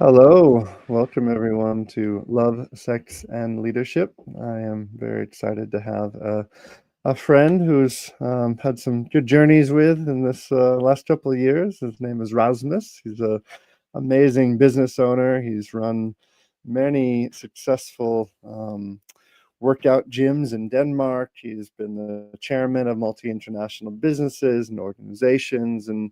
Hello, welcome everyone to Love, Sex, and Leadership. I am very excited to have a friend who's had some good journeys with in this last couple of years. His name is Rasmus. He's a amazing business owner. He's run many successful workout gyms in Denmark. He's been the chairman of multi-international businesses and organizations, and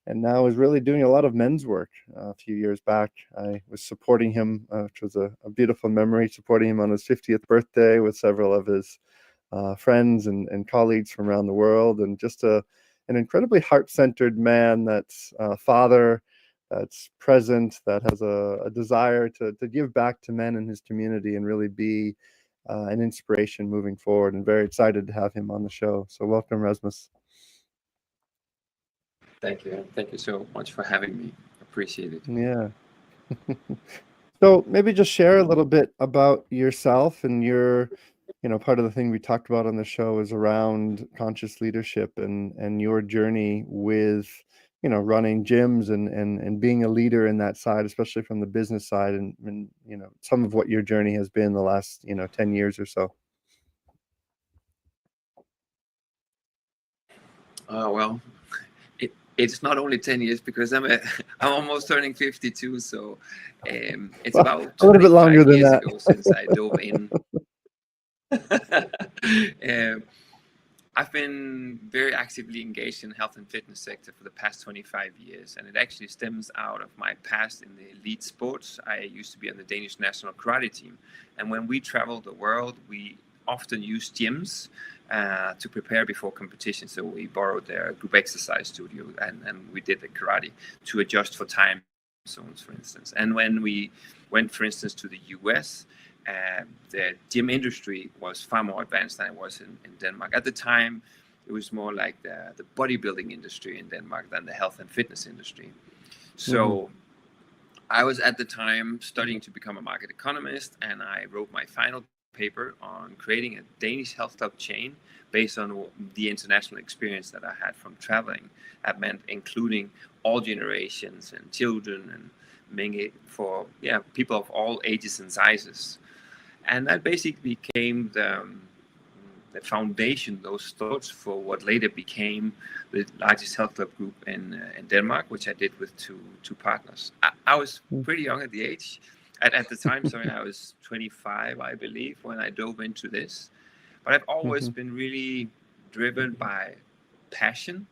now is really doing a lot of men's work. A few years back, I was supporting him, which was a beautiful memory, supporting him on his 50th birthday with several of his friends and colleagues from around the world, and just an incredibly heart-centered man that's a father, that's present, that has a desire to give back to men in his community and really be an inspiration moving forward, and very excited to have him on the show. So welcome, Rasmus. Thank you. Thank you so much for having me. Appreciate it. Yeah. So maybe just share a little bit about yourself and part of the thing we talked about on the show is around conscious leadership and your journey with, running gyms and being a leader in that side, especially from the business side, and some of what your journey has been the last, 10 years or so. Well, it's not only 10 years because I'm almost turning 52. So it's Well, about a little bit longer 25 than years that. ago since I dove in. um, I've been very actively engaged in the health and fitness sector for the past 25 years, and it actually stems out of my past in the elite sports. I used to be on the Danish national karate team, and when we traveled the world, we often used gyms to prepare before competition. So we borrowed their group exercise studio, and we did the karate to adjust for time zones, for instance. And when we went, for instance, to the US, the gym industry was far more advanced than it was in Denmark. At the time, it was more like the bodybuilding industry in Denmark than the health and fitness industry. So I was at the time studying to become a market economist, and I wrote my final paper on creating a Danish health club chain based on the international experience that I had from traveling. That meant including all generations and children, and many for people of all ages and sizes. And that basically became the foundation, those thoughts, for what later became the largest health club group in Denmark, which I did with two partners. I was pretty young at the age. At the time, sorry, I was 25, I believe, when I dove into this. But I've always been really driven by passion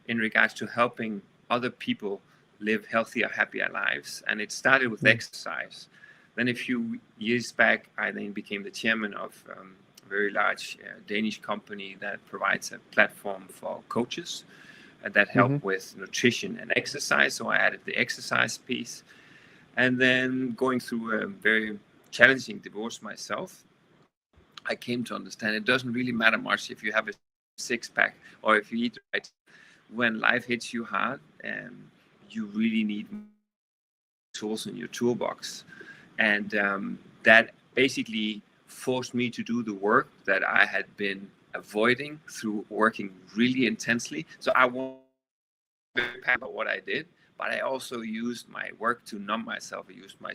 in regards to helping other people live healthier, happier lives. And it started with exercise. Then a few years back, I then became the chairman of a very large Danish company that provides a platform for coaches that help with nutrition and exercise. So I added the exercise piece. And then going through a very challenging divorce myself, I came to understand it doesn't really matter much if you have a six-pack or if you eat right. When life hits you hard, you really need tools in your toolbox. And that basically forced me to do the work that I had been avoiding through working really intensely. So I wasn't very passionate about what I did, but I also used my work to numb myself. I used my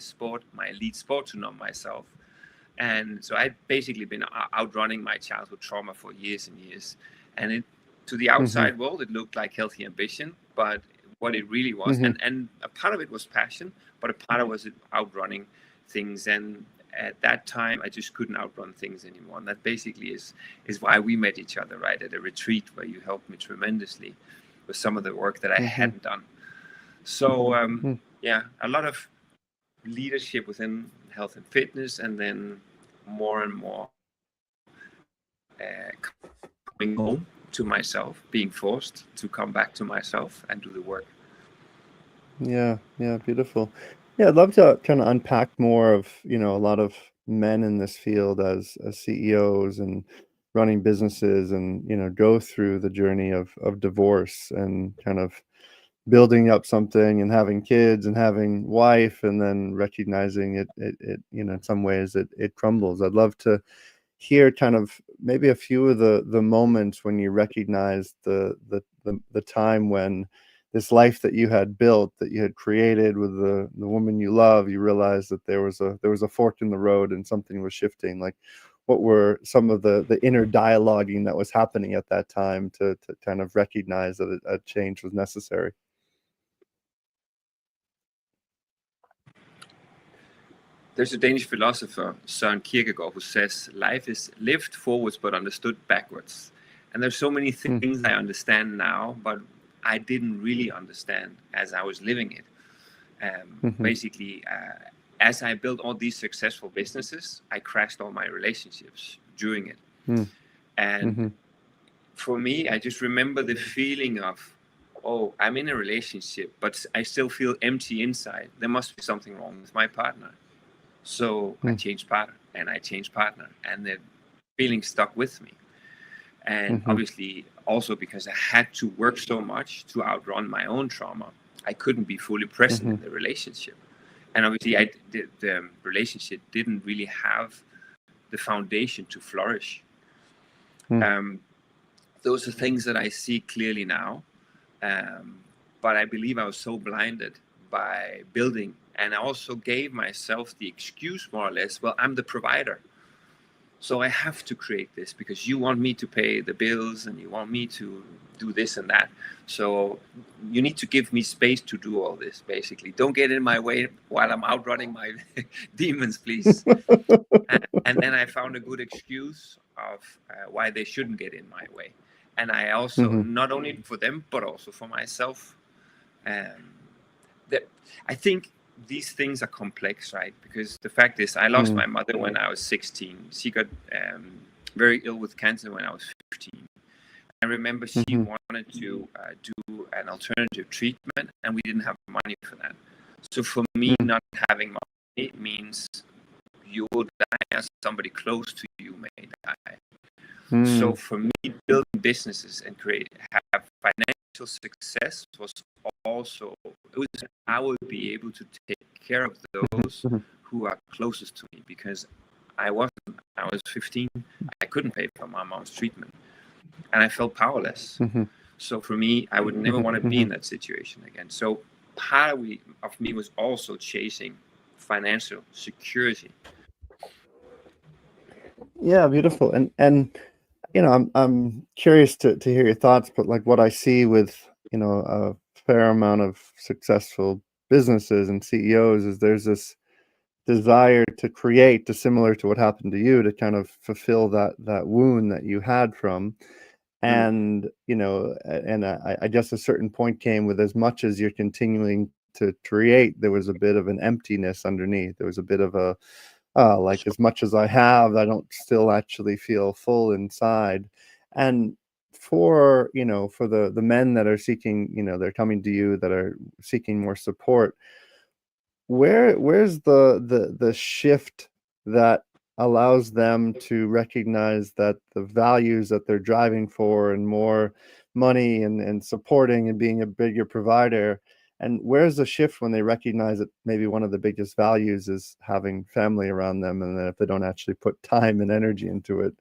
elite sport to numb myself. And so I'd basically been outrunning my childhood trauma for years and years. And to the outside world, it looked like healthy ambition, but what it really was, and a part of it was passion, but a part of it was outrunning things. And at that time, I just couldn't outrun things anymore. And that basically is why we met each other, right, at a retreat where you helped me tremendously with some of the work that I hadn't done. So, a lot of leadership within health and fitness, and then more and more coming home to myself, being forced to come back to myself and do the work. Yeah, beautiful. Yeah, I'd love to kind of unpack more of, a lot of men in this field as CEOs and running businesses, and, go through the journey of divorce and kind of building up something and having kids and having wife, and then recognizing it in some ways it crumbles. I'd love to hear kind of maybe a few of the moments when you recognize the time when this life that you had built, that you had created with the woman you love, you realized that there was a fork in the road and something was shifting. Like, what were some of the inner dialoguing that was happening at that time to kind of recognize that a change was necessary? There's a Danish philosopher, Søren Kierkegaard, who says life is lived forwards but understood backwards. And there's so many things I understand now, but I didn't really understand as I was living it. Basically, as I built all these successful businesses, I crashed all my relationships during it. And for me, I just remember the feeling of, oh, I'm in a relationship, but I still feel empty inside. There must be something wrong with my partner. So I changed partner, and I changed partner, and the feeling stuck with me. And obviously, also because I had to work so much to outrun my own trauma, I couldn't be fully present in the relationship. And obviously, the relationship didn't really have the foundation to flourish. Those are things that I see clearly now. But I believe I was so blinded by building. And I also gave myself the excuse, more or less, well, I'm the provider. So I have to create this because you want me to pay the bills and you want me to do this and that. So you need to give me space to do all this, basically. Don't get in my way while I'm outrunning my demons, please. And then I found a good excuse of why they shouldn't get in my way. And I also, not only for them, but also for myself, that I think these things are complex, right? Because the fact is, I lost my mother when I was 16. She got very ill with cancer when I was 15. I remember she wanted to do an alternative treatment, and we didn't have money for that. So for me, not having money means you will die, as somebody close to you may die. So for me, building businesses and have financial success was also, I would be able to take care of those who are closest to me, because I was 15, I couldn't pay for my mom's treatment, and I felt powerless. So for me, I would never want to be in that situation again. So part of me was also chasing financial security. Yeah, beautiful. And you know, I'm curious to hear your thoughts, but like what I see with, you know, a fair amount of successful businesses and CEOs is there's this desire to create, to similar to what happened to you, to kind of fulfill that wound that you had from. And you know, and I guess a certain point came with, as much as you're continuing to create, there was a bit of an emptiness underneath. There was a bit of a like, as much as I have, I don't still actually feel full inside. And for, you know, for the men that are seeking, you know, they're coming to you, that are seeking more support, where's the shift that allows them to recognize that the values that they're driving for, and more money and supporting and being a bigger provider, and where's the shift when they recognize that maybe one of the biggest values is having family around them, and then if they don't actually put time and energy into it,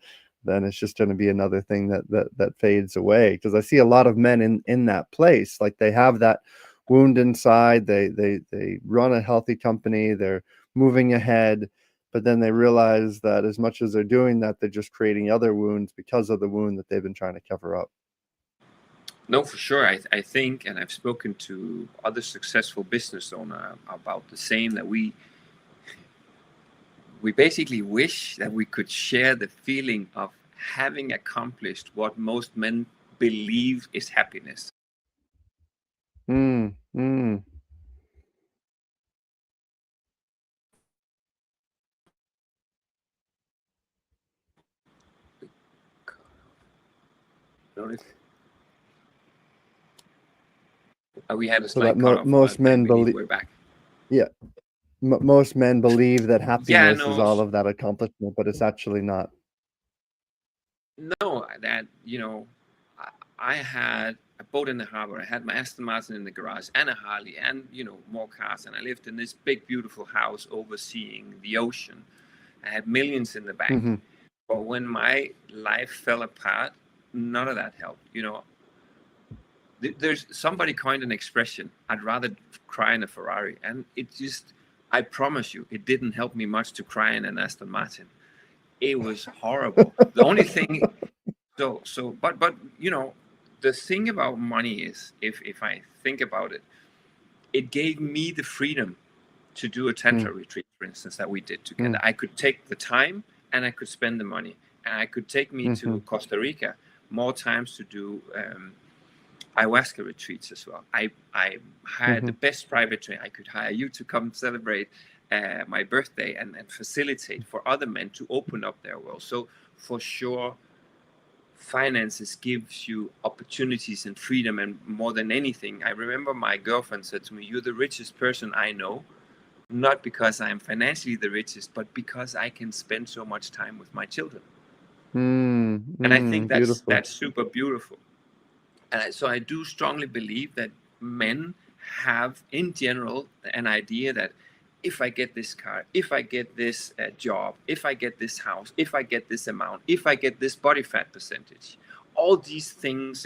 then it's just going to be another thing that fades away. Because I see a lot of men in that place, like they have that wound inside, they run a healthy company, they're moving ahead, but then they realize that as much as they're doing that, they're just creating other wounds because of the wound that they've been trying to cover up. No, for sure. I think, and I've spoken to other successful business owners about the same, that we basically wish that we could share the feeling of having accomplished what most men believe is happiness. Mm, mm. We had a So that slight cut off, most but I men believe believe, we're back. yeah, most men believe that Yeah, happiness is no, all of that accomplishment, but it's actually not. no, that, you know, I had a boat in the harbor. I had my Aston Martin in the garage and a Harley and, you know, more cars. And I lived in this big, beautiful house overseeing the ocean. I had millions in the bank. But when my life fell apart, none of that helped. You know, there's somebody coined an expression, I'd rather cry in a Ferrari, and it just, I promise you, it didn't help me much to cry in an Aston Martin. It was horrible. The only thing, but you know, the thing about money is, if I think about it, it gave me the freedom to do a tantra retreat, for instance, that we did together. I could take the time and I could spend the money, and I could take me to Costa Rica more times to do ayahuasca retreats as well. I hired the best private trainer. I could hire you to come celebrate my birthday and facilitate for other men to open up their world. So for sure, finances gives you opportunities and freedom, and more than anything, I remember my girlfriend said to me, "You're the richest person I know, not because I am financially the richest, but because I can spend so much time with my children." And I think that's super beautiful. And so I do strongly believe that men have, in general, an idea that if I get this car, if I get this job, if I get this house, if I get this amount, if I get this body fat percentage, all these things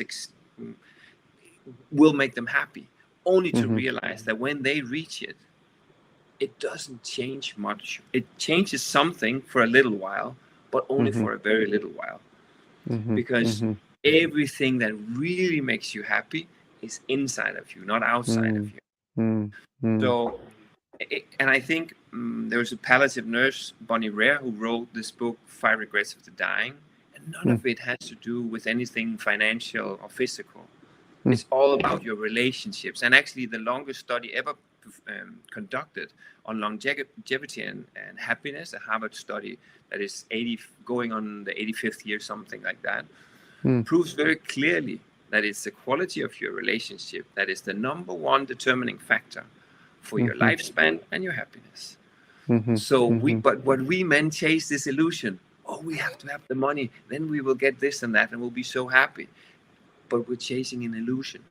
will make them happy, only to realize that when they reach it, it doesn't change much. It changes something for a little while, but only for a very little while. Because everything that really makes you happy is inside of you, not outside of you. So, and I think there was a palliative nurse, Bonnie Rare, who wrote this book, 5 Regrets of the Dying, and none of it has to do with anything financial or physical. It's all about your relationships. And actually, the longest study ever conducted on longevity and happiness, a Harvard study that is going on the 85th year, something like that, proves very clearly that it's the quality of your relationship that is the number one determining factor for your lifespan and your happiness. So but what we men chase this illusion, oh, we have to have the money, then we will get this and that and we'll be so happy. But we're chasing an illusion.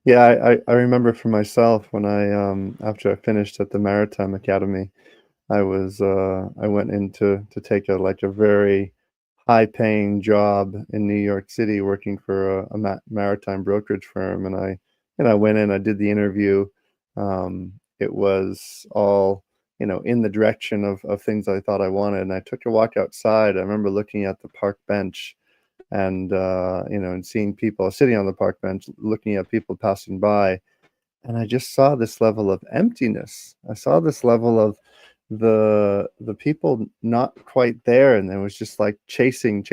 Yeah, I remember for myself when I after I finished at the Maritime Academy, I went in to take a very high-paying job in New York City working for a maritime brokerage firm, and I went in, I did the interview. It was all, in the direction of things I thought I wanted, and I took a walk outside. I remember looking at the park bench and and seeing people sitting on the park bench, looking at people passing by, and I just saw this level of emptiness. I saw this level of the people not quite there, and it was just like chasing,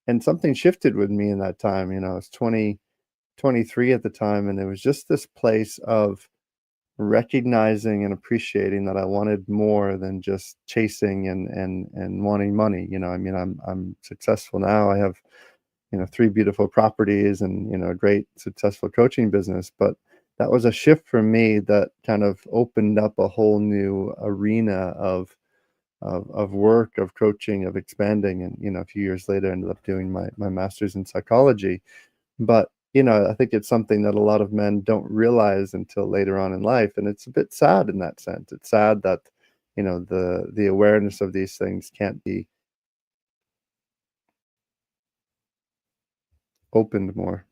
and something shifted with me in that time. I was 23 at the time, and it was just this place of recognizing and appreciating that I wanted more than just chasing and wanting money. I mean, I'm successful now. I have 3 beautiful properties and a great successful coaching business, but that was a shift for me that kind of opened up a whole new arena of work, of coaching, of expanding. And a few years later I ended up doing my master's in psychology. But I think it's something that a lot of men don't realize until later on in life, and it's a bit sad in that sense. It's sad that the awareness of these things can't be opened more.